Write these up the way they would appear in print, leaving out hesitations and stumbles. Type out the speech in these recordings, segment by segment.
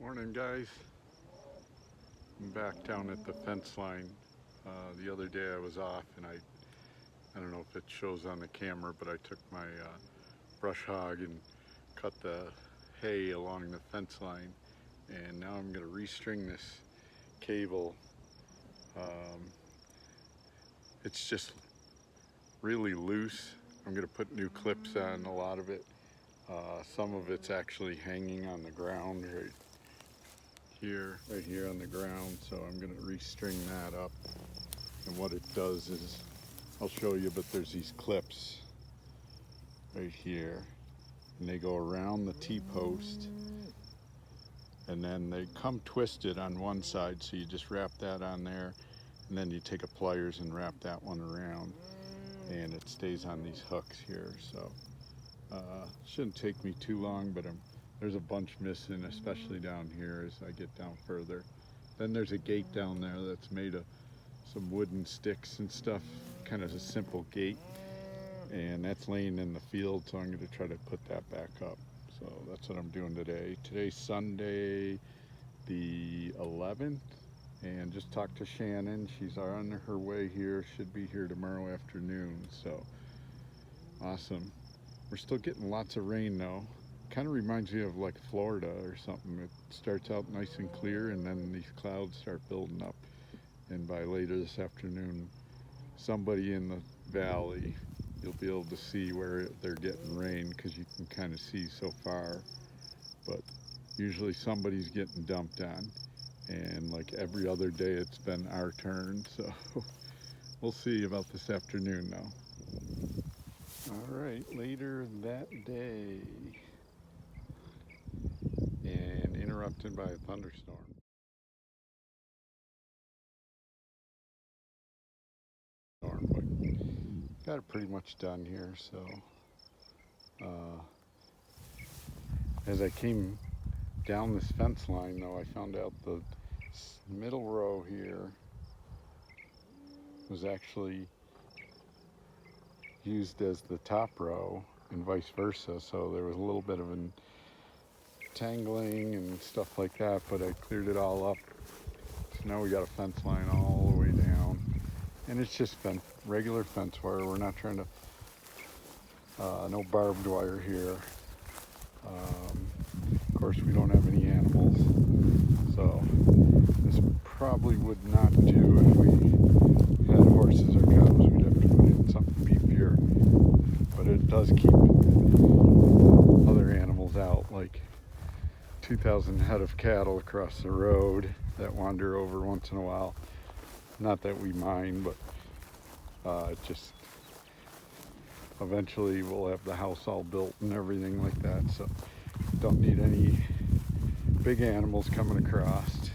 Morning, guys. I'm back down at the fence line. The other day I was off and I don't know if it shows on the camera, but I took my brush hog and cut the hay along the fence line, and now I'm going to restring this cable. It's just really loose. I'm going to put new clips on a lot of it. Some of it's actually hanging on the ground right here on the ground, so I'm going to restring that up. And what it does is, I'll show you, but there's these clips right here, and they go around the T-post, and then they come twisted on one side, so you just wrap that on there, and then you take a pliers and wrap that one around, and it stays on these hooks here. So shouldn't take me too long, but there's a bunch missing, especially down here as I get down further. Then there's a gate down there that's made of some wooden sticks and stuff, kind of a simple gate, and that's laying in the field, so I'm going to try to put that back up. So that's what I'm doing today. Today's Sunday the 11th, and just talked to Shannon. She's on her way here, should be here tomorrow afternoon, so awesome. We're still getting lots of rain though. Kind of reminds me of like Florida or something. It starts out nice and clear, and then these clouds start building up, and by later this afternoon, somebody in the valley, you'll be able to see where they're getting rain, because you can kind of see so far, but usually somebody's getting dumped on, and like every other day it's been our turn, so we'll see about this afternoon now. All right, later that day, and interrupted by a thunderstorm. But got it pretty much done here. So as I came down this fence line though, I found out the middle row here was actually used as the top row and vice versa, so there was a little bit of entangling and stuff like that, but I cleared it all up. So now we got a fence line all the way down, and it's just been regular fence wire. We're not trying to no barbed wire here. Of course, we don't have any animals, so this probably would not do if we had horses or cows. We'd have to put in something beefier, but it does keep other animals out, like 2,000 head of cattle across the road that wander over once in a while. Not that we mind, but just eventually we'll have the house all built and everything like that, so don't need any big animals coming across,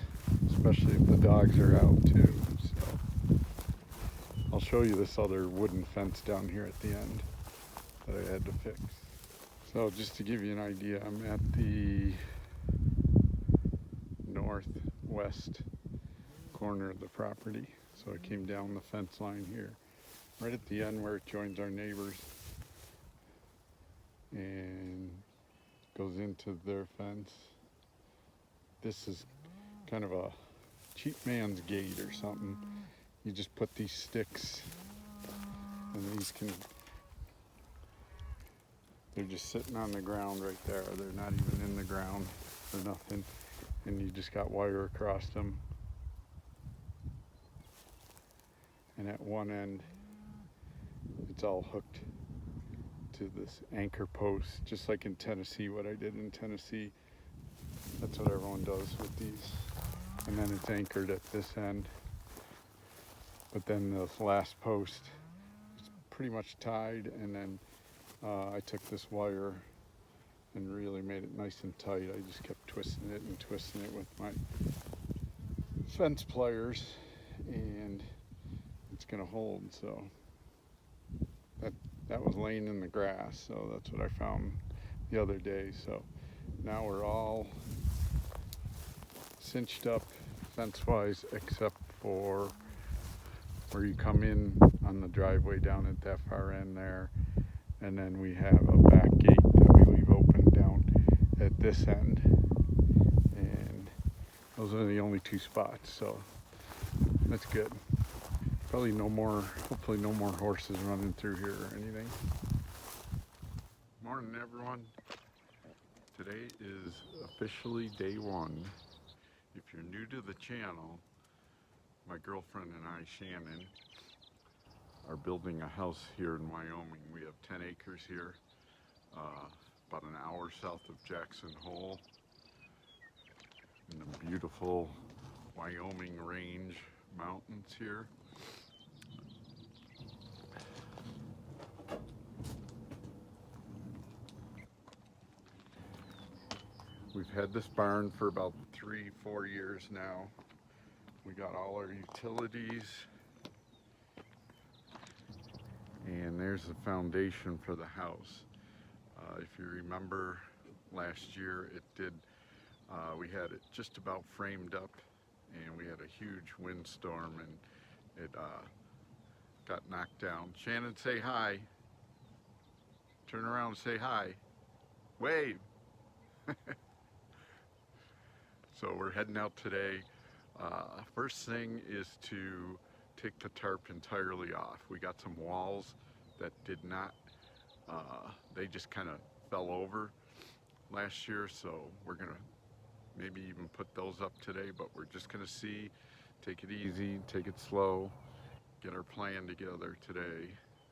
especially if the dogs are out too. So I'll show you this other wooden fence down here at the end that I had to fix. So just to give you an idea, I'm at the northwest corner of the property. So I came down the fence line here, right at the end where it joins our neighbors, and goes into their fence. This is kind of a cheap man's gate or something. You just put these sticks, and they're just sitting on the ground right there. They're not even in the ground or nothing, and you just got wire across them. And at one end, it's all hooked to this anchor post, just like in Tennessee, what I did in Tennessee. That's what everyone does with these. And then it's anchored at this end. But then this last post is pretty much tied, and then I took this wire and really made it nice and tight. I just kept twisting it and twisting it with my fence pliers, and it's gonna hold. So that was laying in the grass, so that's what I found the other day. So now we're all cinched up fence-wise, except for where you come in on the driveway down at that far end there, and then we have a back gate that we leave open down at this end, and Those are the only two spots, so that's good. Probably no more, hopefully no more horses running through here or anything. Morning everyone. Today is officially day one. If you're new to the channel, my girlfriend and I, Shannon, are building a house here in Wyoming. We have 10 acres here, about an hour south of Jackson Hole, in the beautiful Wyoming Range mountains here. We've had this barn for about 3-4 years now. We got all our utilities, and there's the foundation for the house. If you remember last year, we had it just about framed up, and we had a huge windstorm, and it got knocked down. Shannon, say hi. Turn around and say hi. Wave. So we're heading out today. First thing is to take the tarp entirely off. We got some walls that did not, they just kind of fell over last year, so we're gonna maybe even put those up today, but we're just gonna see, take it easy, take it slow, get our plan together today.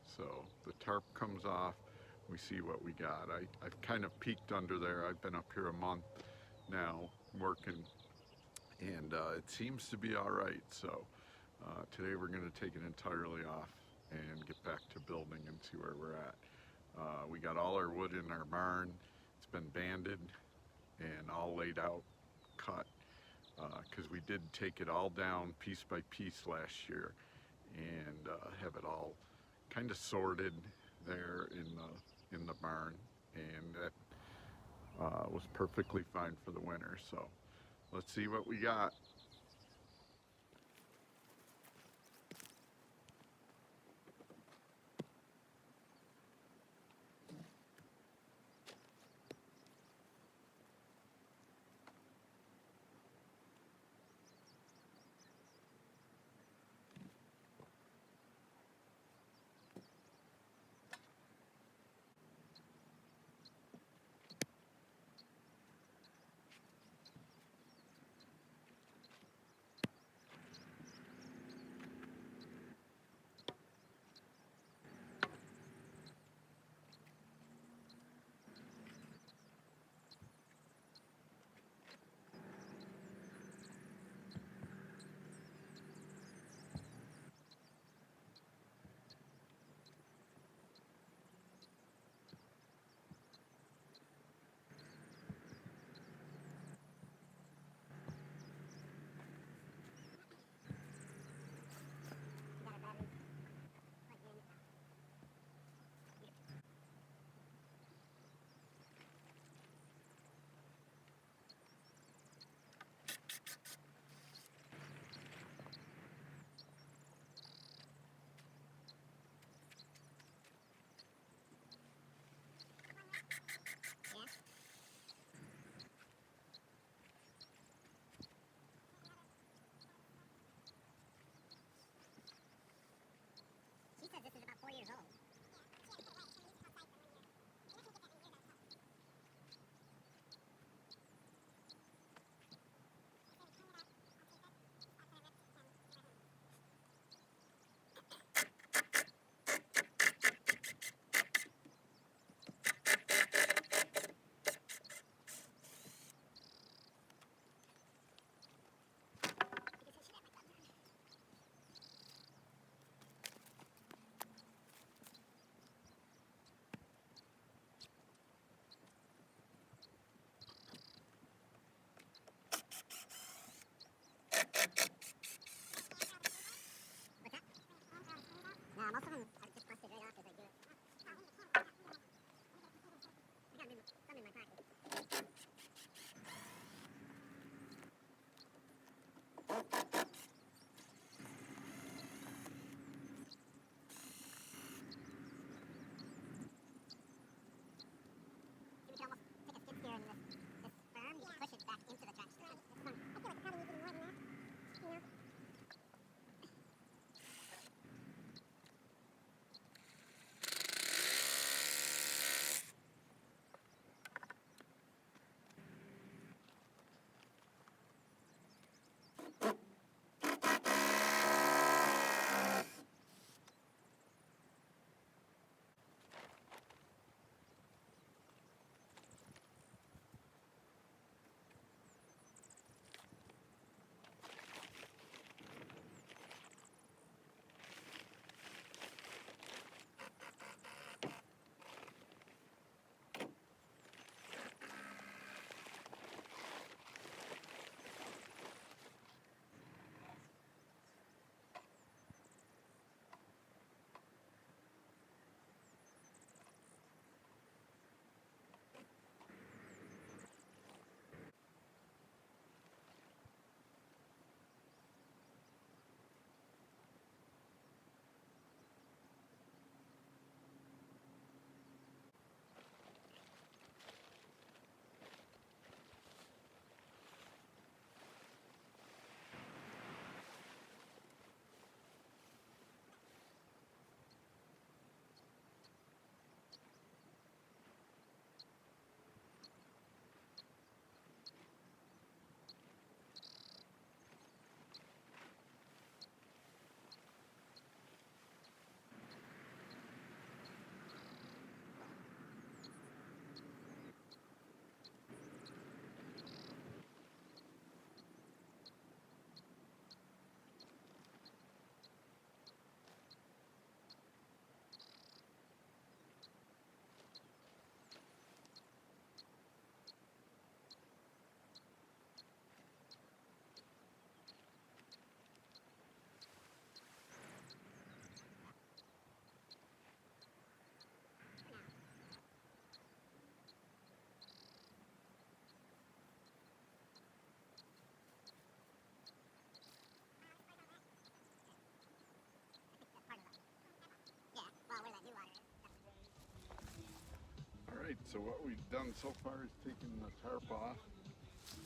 So the tarp comes off, we see what we got. I've kind of peeked under there. I've been up here a month now working, and it seems to be all right. So today we're going to take it entirely off and get back to building and see where we're at. We got all our wood in our barn. It's been banded and all laid out, cut, because we did take it all down piece by piece last year and have it all kind of sorted there in the barn, and that was perfectly fine for the winter. So let's see what we got. This is about 4 years old. right, so what we've done so far is taken the tarp off.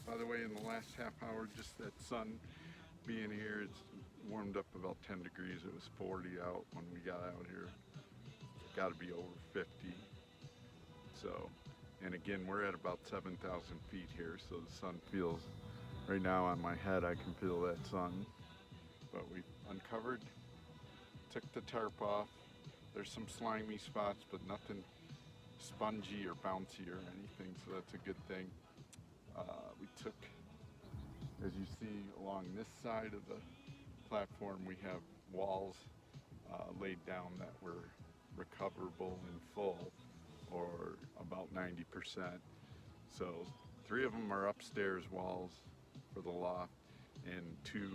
By the way, in the last half hour, just that sun being here, it's warmed up about 10 degrees. It was 40 out when we got out here. Got to be over 50. So, and again, we're at about 7,000 feet here, so the sun feels, right now on my head, I can feel that sun. But we uncovered, took the tarp off. There's some slimy spots, but nothing spongy or bouncy or anything, so that's a good thing. We took, as you see along this side of the platform, we have walls laid down that were recoverable in full, or about 90%. So 3 of them are upstairs walls for the loft and 2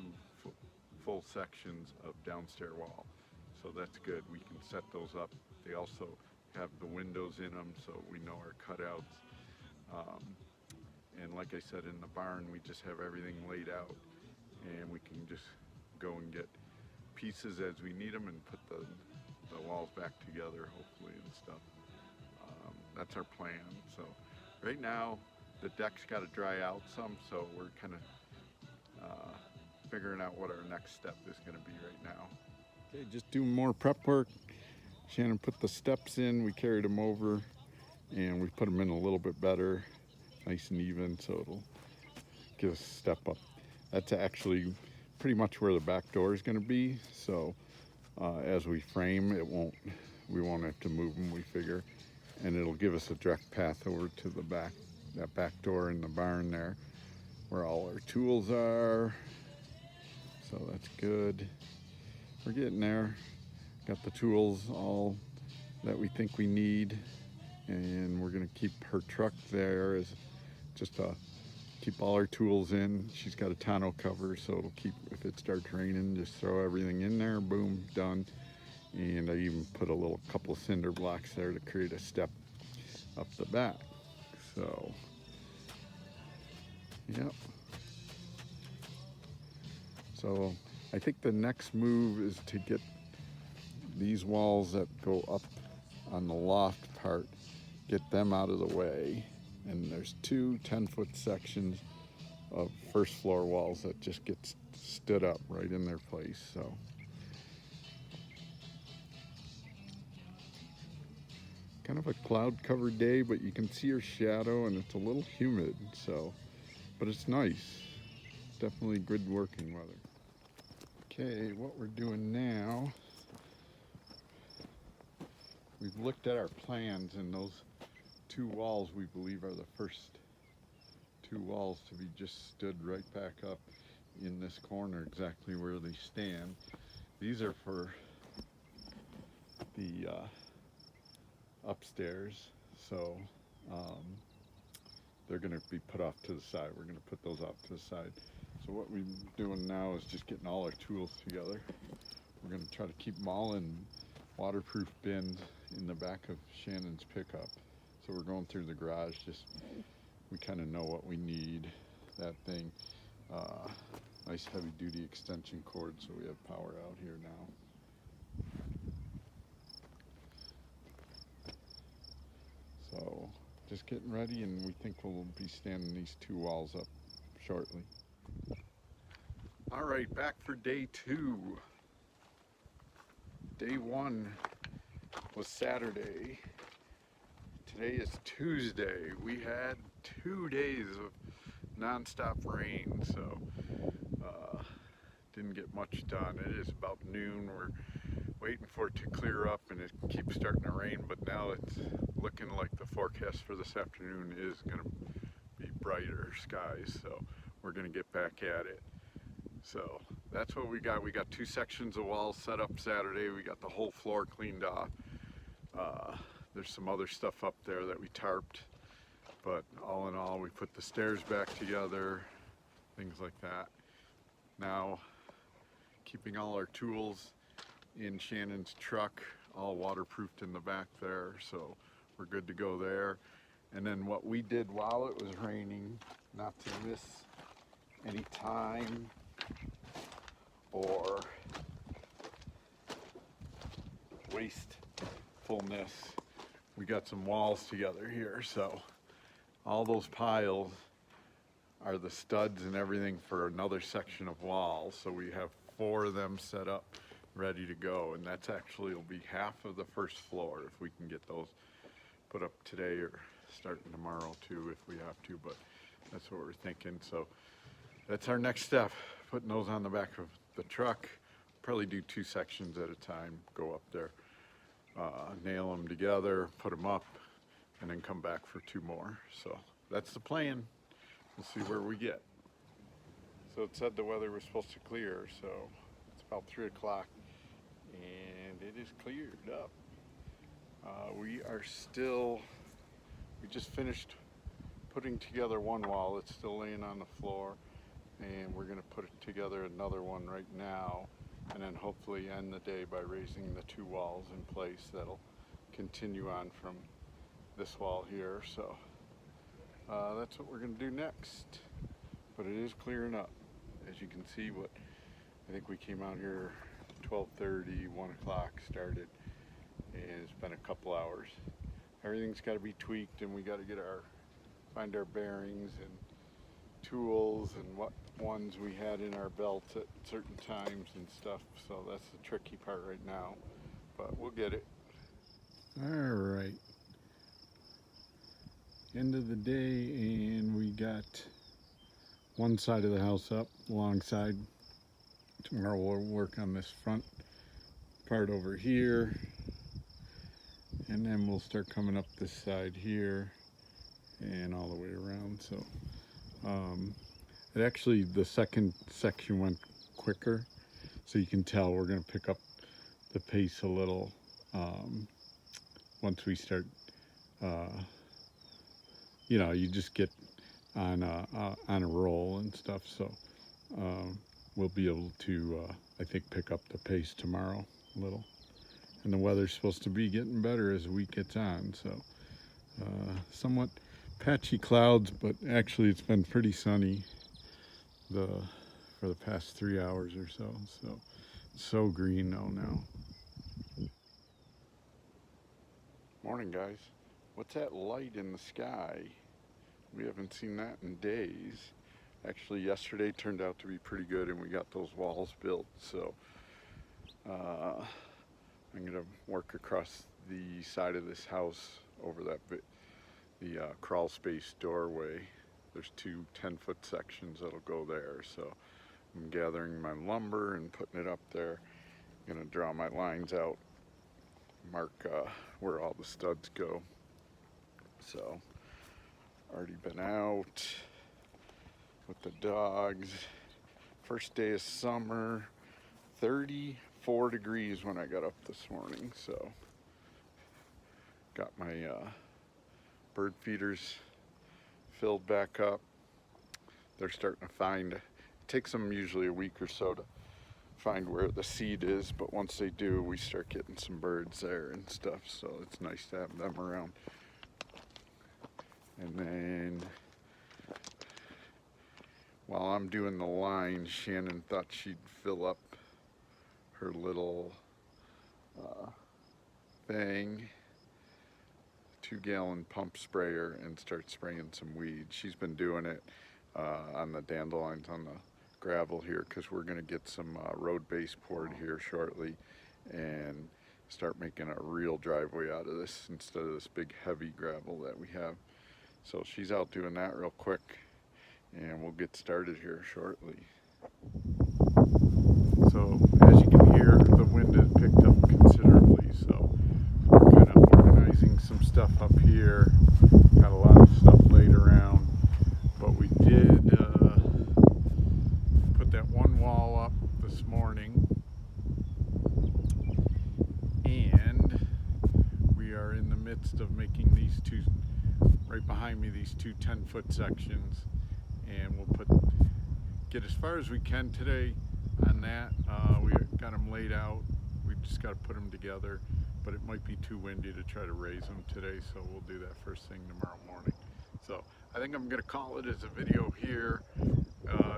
full sections of downstairs wall. So that's good, we can set those up. They also have the windows in them, so we know our cutouts. And like I said, in the barn, we just have everything laid out, and we can just go and get pieces as we need them and put the walls back together, hopefully, and stuff. That's our plan. So right now, the deck's got to dry out some, so we're kind of figuring out what our next step is going to be right now. Okay, just doing more prep work. Shannon put the steps in, we carried them over, and we put them in a little bit better, nice and even, so it'll give us a step up. That's actually pretty much where the back door is going to be, so as we frame, we won't have to move them, we figure, and it'll give us a direct path over to the back, that back door in the barn there, where all our tools are. So that's good. We're getting there. Got the tools all that we think we need, and we're gonna keep her truck there as just to keep all our tools in. She's got a tonneau cover, so it'll keep, if it starts raining, just throw everything in there, boom, done. And I even put a couple of cinder blocks there to create a step up the back. So, yep. So I think the next move is to get these walls that go up on the loft part, get them out of the way. And there's 2 10-foot sections of first floor walls that just get stood up right in their place. So kind of a cloud covered day, but you can see her shadow, and it's a little humid, so, but it's nice. Definitely good working weather. Okay, what we're doing now, we've looked at our plans, and those 2 walls we believe are the first 2 walls to be just stood right back up in this corner, exactly where they stand. These are for the upstairs, so they're going to be put off to the side. We're going to put those off to the side. So what we're doing now is just getting all our tools together. We're going to try to keep them all in waterproof bins in the back of Shannon's pickup. So we're going through the garage, just we kind of know what we need. That thing, nice heavy duty extension cord, so we have power out here now. So just getting ready, and we think we'll be standing these 2 walls up shortly. All right, back for day 2. Day 1 was Saturday. Today is Tuesday. We had 2 days of non-stop rain, so didn't get much done. It is about noon. We're waiting for it to clear up, and it keeps starting to rain, but now it's looking like the forecast for this afternoon is going to be brighter skies, so we're going to get back at it. So that's what we got. We got 2 sections of walls set up Saturday. We got the whole floor cleaned off. There's some other stuff up there that we tarped, but all in all, we put the stairs back together, things like that. Now, keeping all our tools in Shannon's truck, all waterproofed in the back there, so we're good to go there. And then what we did while it was raining, not to miss any time or wastefulness, we got some walls together here. So all those piles are the studs and everything for another section of walls. So we have 4 of them set up, ready to go. And that's actually will be half of the first floor if we can get those put up today or starting tomorrow too if we have to, but that's what we're thinking. So that's our next step, putting those on the back of the truck. Probably do 2 sections at a time, go up there, nail them together, put them up, and then come back for 2 more. So that's the plan. We'll see where we get. So it said the weather was supposed to clear, so it's about 3 o'clock and it is cleared up. We just finished putting together one wall. It's still laying on the floor, and we're gonna put together another one right now, and then hopefully end the day by raising the 2 walls in place. That'll continue on from this wall here. So that's what we're gonna do next. But it is clearing up. As you can see, I think we came out here 12:30, 1 o'clock started, and it's been a couple hours. Everything's got to be tweaked, and we got to find our bearings and tools and what ones we had in our belts at certain times and stuff. So that's the tricky part right now, but we'll get it. All right, end of the day, and we got one side of the house up, long side. Tomorrow we'll work on this front part over here, and then we'll start coming up this side here and all the way around. So it actually, the second section went quicker, so you can tell we're going to pick up the pace a little once we start, you just get on a roll and stuff. So we'll be able to I think pick up the pace tomorrow a little. And the weather's supposed to be getting better as the week gets on, so somewhat patchy clouds, but actually it's been pretty sunny for the past 3 hours or so. So green now. Morning, guys. What's that light in the sky? We haven't seen that in days. Actually, yesterday turned out to be pretty good, and we got those walls built. So I'm gonna work across the side of this house over the crawl space doorway. There's 2 10-foot sections that'll go there. So I'm gathering my lumber and putting it up there. I'm gonna draw my lines out, mark where all the studs go. So already been out with the dogs. First day of summer, 34 degrees when I got up this morning. So got my bird feeders filled back up. They're starting to find, it takes them usually a week or so to find where the seed is, but once they do, we start getting some birds there and stuff. So it's nice to have them around. And then while I'm doing the line, Shannon thought she'd fill up her little thing, 2-gallon pump sprayer, and start spraying some weeds. She's been doing it on the dandelions, on the gravel here, because we're going to get some road base poured here shortly and start making a real driveway out of this instead of this big heavy gravel that we have. So she's out doing that real quick, and we'll get started here shortly. So as you can hear, the wind has picked up considerably, so we're kind of organizing some stuff up here. Got a lot of stuff laid around, but we did put that one wall up this morning, and we are in the midst of making these 2, right behind me, these 2 10-foot sections, and we'll get as far as we can today on that. We got them laid out. We just got to put them together, but it might be too windy to try to raise them today, so we'll do that first thing tomorrow morning. So I think I'm going to call it as a video here.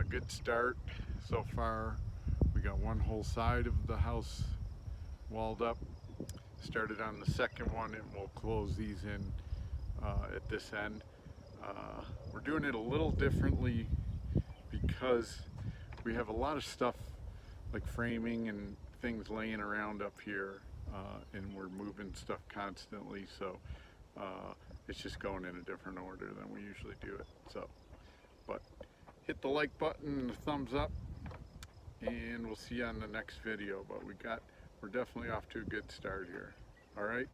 Good start so far. We got one whole side of the house walled up, Started on the second one, and we'll close these in at this end. We're doing it a little differently because we have a lot of stuff like framing and things laying around up here, and we're moving stuff constantly, so it's just going in a different order than we usually do it. So, but hit the like button and the thumbs up, and we'll see you on the next video. But we're definitely off to a good start here. All right.